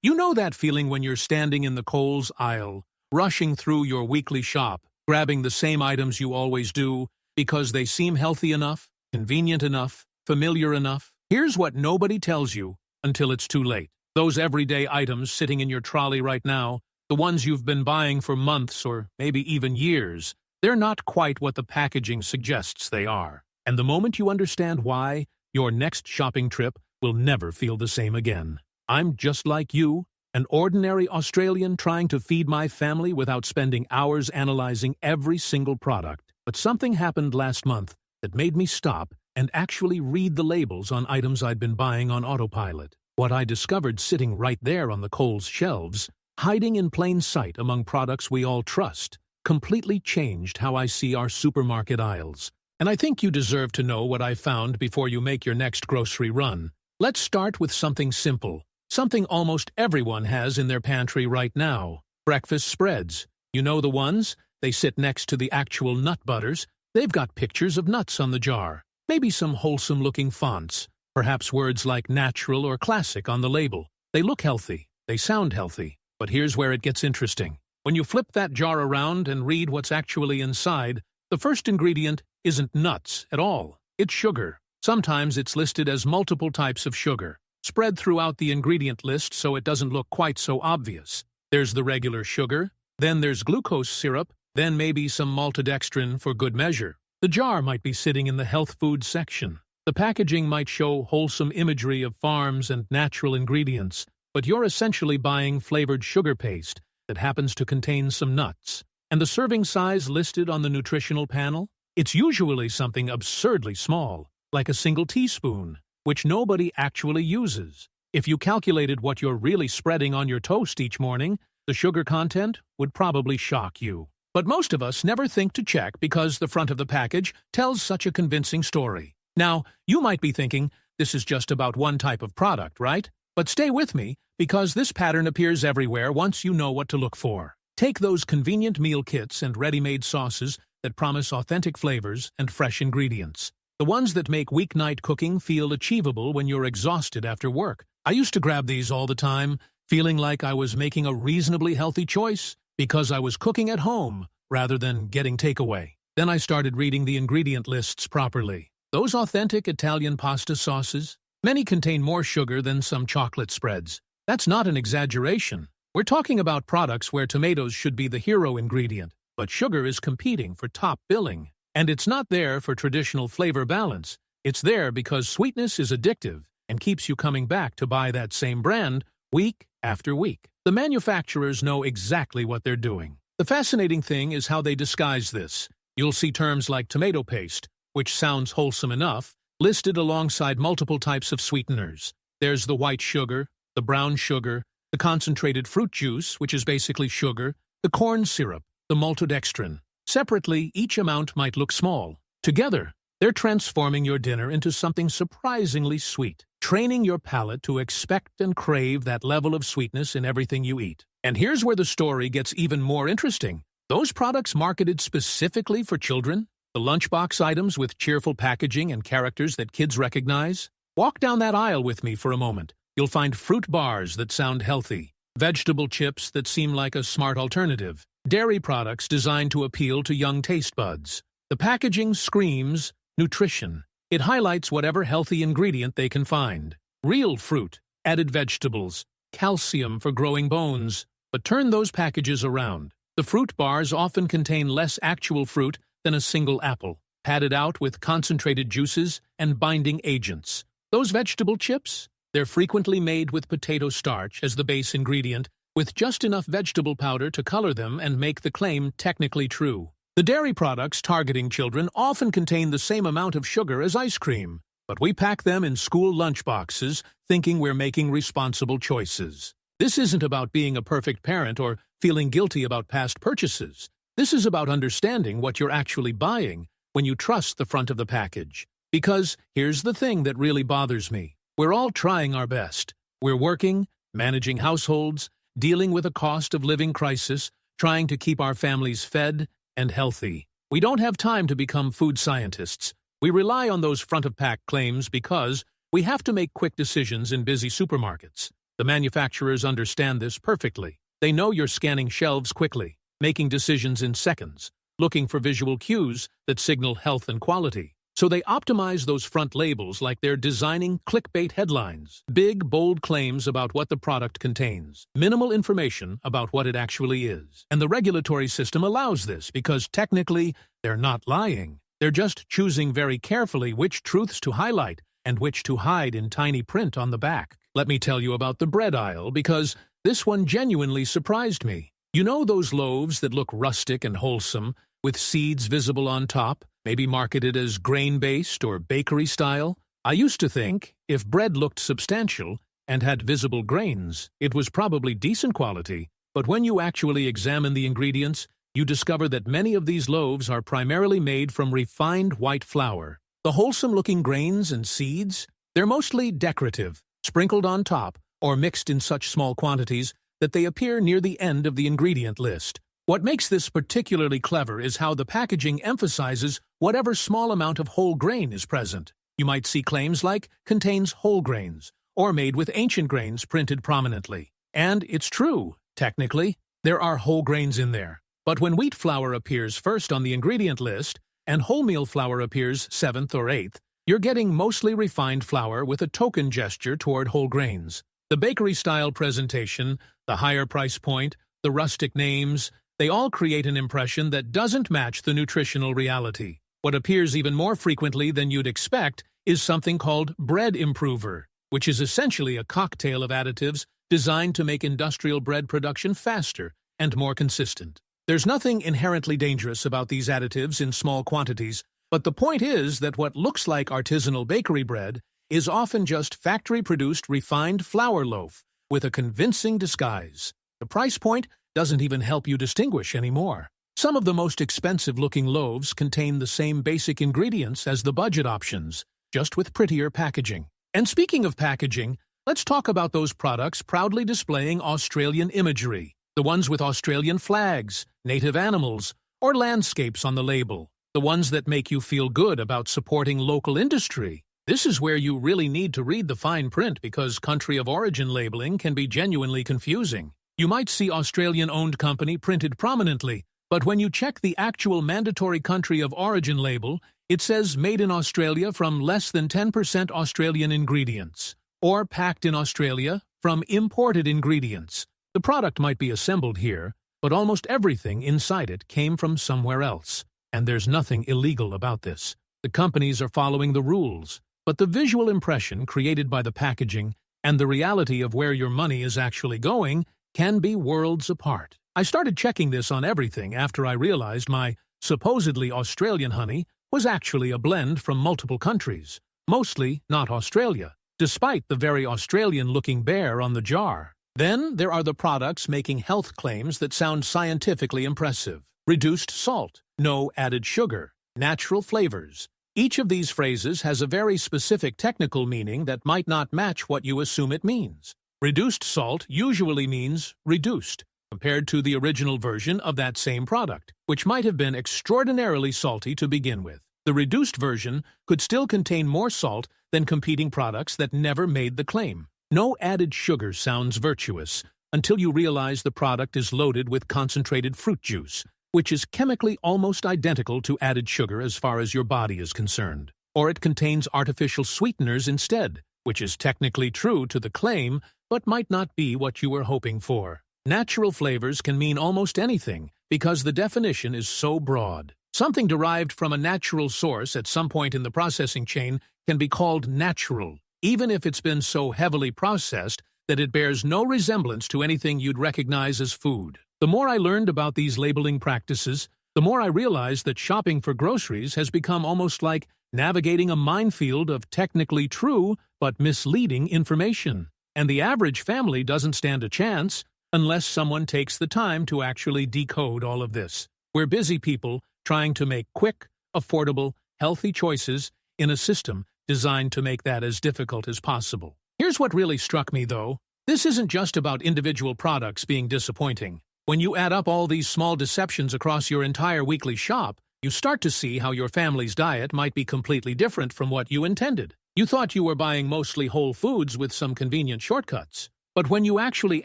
You know that feeling when you're standing in the Kohl's aisle, rushing through your weekly shop, grabbing the same items you always do because they seem healthy enough, convenient enough, familiar enough? Here's what nobody tells you until it's too late. Those everyday items sitting in your trolley right now, the ones you've been buying for months or maybe even years, they're not quite what the packaging suggests they are. And the moment you understand why, your next shopping trip will never feel the same again. I'm just like you, an ordinary Australian trying to feed my family without spending hours analyzing every single product. But something happened last month that made me stop and actually read the labels on items I'd been buying on autopilot. What I discovered sitting right there on the Kohl's shelves, hiding in plain sight among products we all trust, completely changed how I see our supermarket aisles. And I think you deserve to know what I found before you make your next grocery run. Let's start with something simple. Something almost everyone has in their pantry right now. Breakfast spreads. You know the ones? They sit next to the actual nut butters. They've got pictures of nuts on the jar. Maybe some wholesome-looking fonts. Perhaps words like natural or classic on the label. They look healthy. They sound healthy. But here's where it gets interesting. When you flip that jar around and read what's actually inside, the first ingredient isn't nuts at all. It's sugar. Sometimes it's listed as multiple types of sugar, spread throughout the ingredient list so it doesn't look quite so obvious. There's the regular sugar, then there's glucose syrup, then maybe some maltodextrin for good measure. The jar might be sitting in the health food section. The packaging might show wholesome imagery of farms and natural ingredients, but you're essentially buying flavored sugar paste that happens to contain some nuts. And the serving size listed on the nutritional panel? It's usually something absurdly small, like a single teaspoon, which nobody actually uses. If you calculated what you're really spreading on your toast each morning, the sugar content would probably shock you. But most of us never think to check because the front of the package tells such a convincing story. Now, you might be thinking, this is just about one type of product, right? But stay with me, because this pattern appears everywhere once you know what to look for. Take those convenient meal kits and ready-made sauces that promise authentic flavors and fresh ingredients. The ones that make weeknight cooking feel achievable when you're exhausted after work. I used to grab these all the time, feeling like I was making a reasonably healthy choice because I was cooking at home rather than getting takeaway. Then I started reading the ingredient lists properly. Those authentic Italian pasta sauces, many contain more sugar than some chocolate spreads. That's not an exaggeration. We're talking about products where tomatoes should be the hero ingredient, but sugar is competing for top billing. And it's not there for traditional flavor balance. It's there because sweetness is addictive and keeps you coming back to buy that same brand week after week. The manufacturers know exactly what they're doing. The fascinating thing is how they disguise this. You'll see terms like tomato paste, which sounds wholesome enough, listed alongside multiple types of sweeteners. There's the white sugar, the brown sugar, the concentrated fruit juice, which is basically sugar, the corn syrup, the maltodextrin. Separately, each amount might look small. Together, they're transforming your dinner into something surprisingly sweet, training your palate to expect and crave that level of sweetness in everything you eat. And here's where the story gets even more interesting. Those products marketed specifically for children, the lunchbox items with cheerful packaging and characters that kids recognize. Walk down that aisle with me for a moment. You'll find fruit bars that sound healthy, vegetable chips that seem like a smart alternative, dairy products designed to appeal to young taste buds. The packaging screams nutrition. It highlights whatever healthy ingredient they can find. Real fruit, added vegetables, calcium for growing bones. But turn those packages around. The fruit bars often contain less actual fruit than a single apple, padded out with concentrated juices and binding agents. Those vegetable chips? They're frequently made with potato starch as the base ingredient, with just enough vegetable powder to color them and make the claim technically true. The dairy products targeting children often contain the same amount of sugar as ice cream, but we pack them in school lunchboxes thinking we're making responsible choices. This isn't about being a perfect parent or feeling guilty about past purchases. This is about understanding what you're actually buying when you trust the front of the package. Because here's the thing that really bothers me. We're all trying our best. We're working, managing households, dealing with a cost of living crisis, trying to keep our families fed and healthy. We don't have time to become food scientists. We rely on those front-of-pack claims because we have to make quick decisions in busy supermarkets. The manufacturers understand this perfectly. They know you're scanning shelves quickly, making decisions in seconds, looking for visual cues that signal health and quality. So they optimize those front labels like they're designing clickbait headlines. Big, bold claims about what the product contains. Minimal information about what it actually is. And the regulatory system allows this because technically they're not lying. They're just choosing very carefully which truths to highlight and which to hide in tiny print on the back. Let me tell you about the bread aisle because this one genuinely surprised me. You know those loaves that look rustic and wholesome, with seeds visible on top, maybe marketed as grain-based or bakery-style? I used to think if bread looked substantial and had visible grains, it was probably decent quality. But when you actually examine the ingredients, you discover that many of these loaves are primarily made from refined white flour. The wholesome-looking grains and seeds, they're mostly decorative, sprinkled on top, or mixed in such small quantities that they appear near the end of the ingredient list. What makes this particularly clever is how the packaging emphasizes whatever small amount of whole grain is present. You might see claims like, contains whole grains, or made with ancient grains printed prominently. And it's true, technically, there are whole grains in there. But when wheat flour appears first on the ingredient list, and wholemeal flour appears 7th or 8th, you're getting mostly refined flour with a token gesture toward whole grains. The bakery-style presentation, the higher price point, the rustic names, they all create an impression that doesn't match the nutritional reality. What appears even more frequently than you'd expect is something called bread improver, which is essentially a cocktail of additives designed to make industrial bread production faster and more consistent. There's nothing inherently dangerous about these additives in small quantities, but the point is that what looks like artisanal bakery bread is often just factory-produced refined flour loaf with a convincing disguise. The price point doesn't even help you distinguish anymore. Some of the most expensive-looking loaves contain the same basic ingredients as the budget options, just with prettier packaging. And speaking of packaging, let's talk about those products proudly displaying Australian imagery, the ones with Australian flags, native animals, or landscapes on the label, the ones that make you feel good about supporting local industry. This is where you really need to read the fine print because country of origin labeling can be genuinely confusing. You might see Australian-owned company printed prominently, but when you check the actual mandatory country of origin label, it says made in Australia from less than 10% Australian ingredients, or packed in Australia from imported ingredients. The product might be assembled here, but almost everything inside it came from somewhere else. And there's nothing illegal about this. The companies are following the rules, but the visual impression created by the packaging and the reality of where your money is actually going can be worlds apart. I started checking this on everything after I realized my supposedly Australian honey was actually a blend from multiple countries, mostly not Australia, despite the very Australian-looking bear on the jar. Then there are the products making health claims that sound scientifically impressive. Reduced salt, no added sugar, natural flavors. Each of these phrases has a very specific technical meaning that might not match what you assume it means. Reduced salt usually means reduced, compared to the original version of that same product, which might have been extraordinarily salty to begin with. The reduced version could still contain more salt than competing products that never made the claim. No added sugar sounds virtuous until you realize the product is loaded with concentrated fruit juice, which is chemically almost identical to added sugar as far as your body is concerned. Or it contains artificial sweeteners instead, which is technically true to the claim, but might not be what you were hoping for. Natural flavors can mean almost anything because the definition is so broad. Something derived from a natural source at some point in the processing chain can be called natural, even if it's been so heavily processed that it bears no resemblance to anything you'd recognize as food. The more I learned about these labeling practices, the more I realized that shopping for groceries has become almost like navigating a minefield of technically true but misleading information. And the average family doesn't stand a chance unless someone takes the time to actually decode all of this. We're busy people trying to make quick, affordable, healthy choices in a system designed to make that as difficult as possible. Here's what really struck me, though. This isn't just about individual products being disappointing. When you add up all these small deceptions across your entire weekly shop, you start to see how your family's diet might be completely different from what you intended. You thought you were buying mostly whole foods with some convenient shortcuts. But when you actually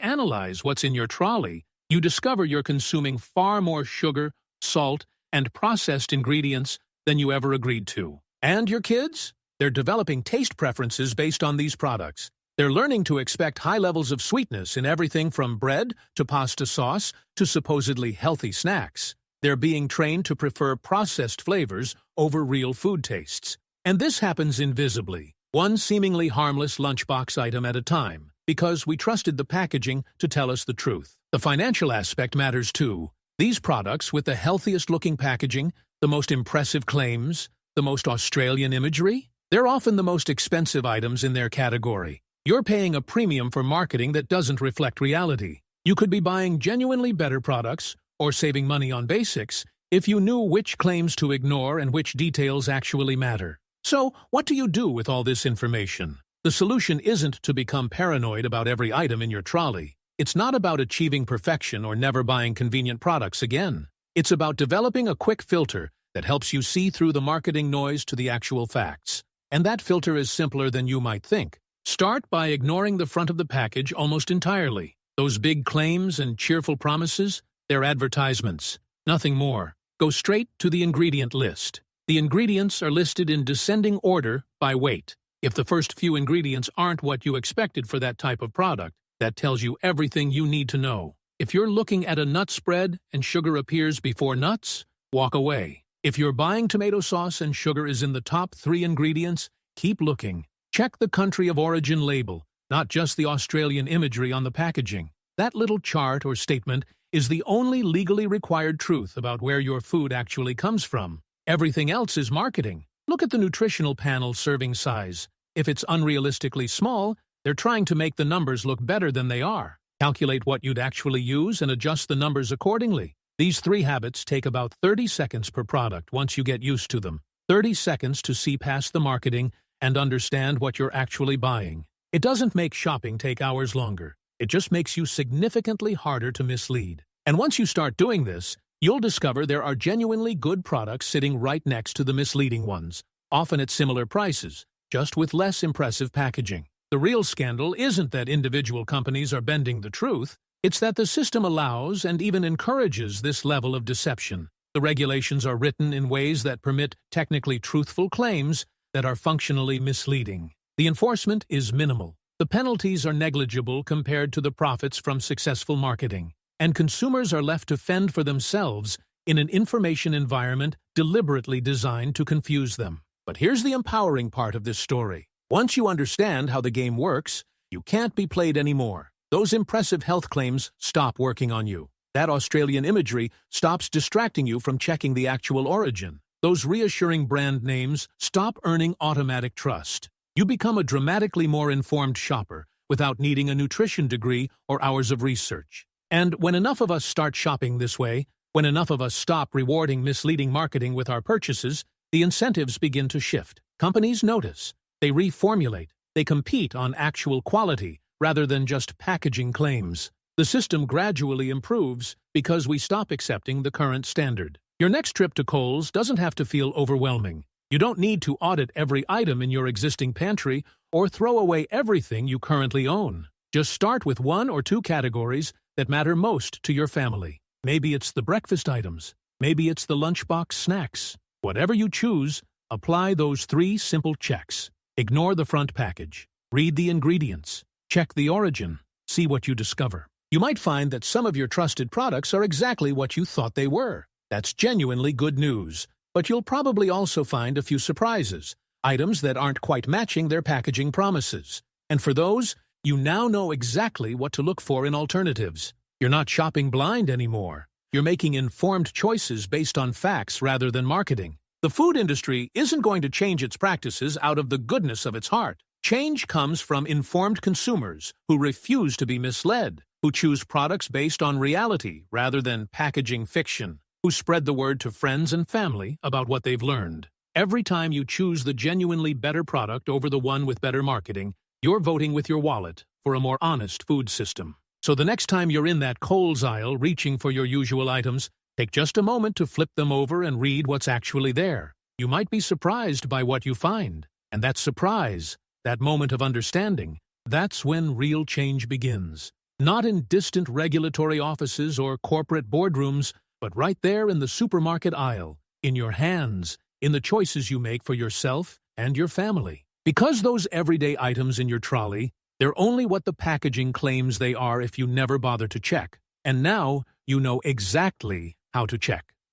analyze what's in your trolley, you discover you're consuming far more sugar, salt, and processed ingredients than you ever agreed to. And your kids? They're developing taste preferences based on these products. They're learning to expect high levels of sweetness in everything from bread to pasta sauce to supposedly healthy snacks. They're being trained to prefer processed flavors over real food tastes. And this happens invisibly, one seemingly harmless lunchbox item at a time, because we trusted the packaging to tell us the truth. The financial aspect matters too. These products, with the healthiest-looking packaging, the most impressive claims, the most Australian imagery, they're often the most expensive items in their category. You're paying a premium for marketing that doesn't reflect reality. You could be buying genuinely better products or saving money on basics if you knew which claims to ignore and which details actually matter. So, what do you do with all this information? The solution isn't to become paranoid about every item in your trolley. It's not about achieving perfection or never buying convenient products again. It's about developing a quick filter that helps you see through the marketing noise to the actual facts. And that filter is simpler than you might think. Start by ignoring the front of the package almost entirely. Those big claims and cheerful promises, they're advertisements. Nothing more. Go straight to the ingredient list. The ingredients are listed in descending order by weight. If the first few ingredients aren't what you expected for that type of product, that tells you everything you need to know. If you're looking at a nut spread and sugar appears before nuts, walk away. If you're buying tomato sauce and sugar is in the top 3 ingredients, keep looking. Check the country of origin label, not just the Australian imagery on the packaging. That little chart or statement is the only legally required truth about where your food actually comes from. Everything else is marketing. Look at the nutritional panel serving size. If it's unrealistically small, they're trying to make the numbers look better than they are. Calculate what you'd actually use and adjust the numbers accordingly. These 3 habits take about 30 seconds per product once you get used to them. 30 seconds to see past the marketing and understand what you're actually buying. It doesn't make shopping take hours longer. It just makes you significantly harder to mislead. And once you start doing this, you'll discover there are genuinely good products sitting right next to the misleading ones, often at similar prices, just with less impressive packaging. The real scandal isn't that individual companies are bending the truth, it's that the system allows and even encourages this level of deception. The regulations are written in ways that permit technically truthful claims that are functionally misleading. The enforcement is minimal. The penalties are negligible compared to the profits from successful marketing. And consumers are left to fend for themselves in an information environment deliberately designed to confuse them. But here's the empowering part of this story. Once you understand how the game works, you can't be played anymore. Those impressive health claims stop working on you. That Australian imagery stops distracting you from checking the actual origin. Those reassuring brand names stop earning automatic trust. You become a dramatically more informed shopper without needing a nutrition degree or hours of research. And when enough of us start shopping this way, when enough of us stop rewarding misleading marketing with our purchases, the incentives begin to shift. Companies notice. They reformulate. They compete on actual quality rather than just packaging claims. The system gradually improves because we stop accepting the current standard. Your next trip to Kohl's doesn't have to feel overwhelming. You don't need to audit every item in your existing pantry or throw away everything you currently own. Just start with 1 or 2 categories that matter most to your family. Maybe it's the breakfast items. Maybe it's the lunchbox snacks. Whatever you choose, apply those 3 simple checks. Ignore the front package. Read the ingredients. Check the origin. See what you discover. You might find that some of your trusted products are exactly what you thought they were. That's genuinely good news. But you'll probably also find a few surprises, items that aren't quite matching their packaging promises. And for those, you now know exactly what to look for in alternatives. You're not shopping blind anymore. You're making informed choices based on facts rather than marketing. The food industry isn't going to change its practices out of the goodness of its heart. Change comes from informed consumers who refuse to be misled, who choose products based on reality rather than packaging fiction, who spread the word to friends and family about what they've learned. Every time you choose the genuinely better product over the one with better marketing, you're voting with your wallet for a more honest food system. So the next time you're in that Kohl's aisle reaching for your usual items, take just a moment to flip them over and read what's actually there. You might be surprised by what you find. And that surprise, that moment of understanding, That's when real change begins. Not in distant regulatory offices or corporate boardrooms, but right there in the supermarket aisle, in your hands, in the choices you make for yourself and your family. Because those everyday items in your trolley, they're only what the packaging claims they are if you never bother to check. And now you know exactly how to check.